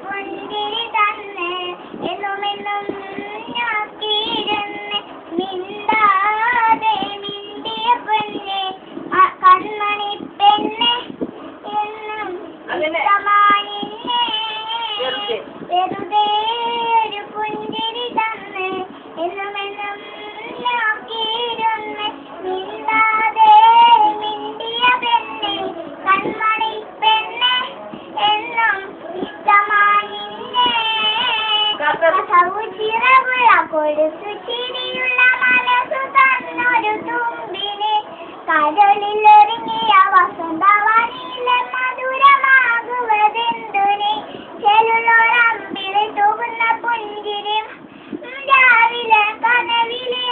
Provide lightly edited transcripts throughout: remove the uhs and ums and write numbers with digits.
പുഞ്ചിരി തന്ന് എന്നുമെന്നും നോക്കിയിരുന്ന് മിണ്ടാതെ മിണ്ടിയ പെണ്ണെ കൺമണി പെണ്ണെ എന്നും ഇഷ്ടമാനിന്നെ വെറുതെ ഒരു പുഞ്ചിരി തന്ന് എന്നുമെന്നും നോക്കിയിരുന്ന് മിണ്ടാതെ മിണ്ടിയ പെണ്ണെ കൺമണി പെണ്ണെ എന്നും ഇഷ്ടമാനിന്നെ ചിറകുള്ള കൊടുത്തു ചിരിയുള്ള മനസ്സു തന്നൊരു തുമ്പിന് കടലിലൊരുങ്ങിയ വസന്തവാനിയിലെ മധുരമാകുവതെന്തുന് ചെല്ലുള്ളൊരമ്പിളി തൂകുന്ന പുഞ്ചിരിയും രാവിലെ കനവില്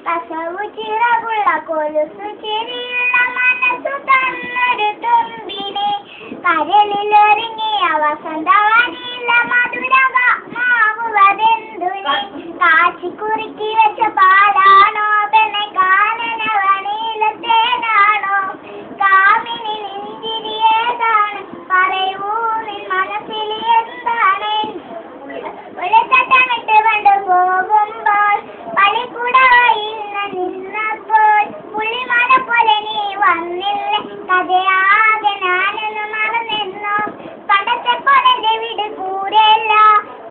കസവു ചിറകുള്ള കൊലുസു ചിരിയുള്ള മനസ്സു തന്നൊരു തുമ്പിന് കടലിലൊരുങ്ങിയ വസന്ത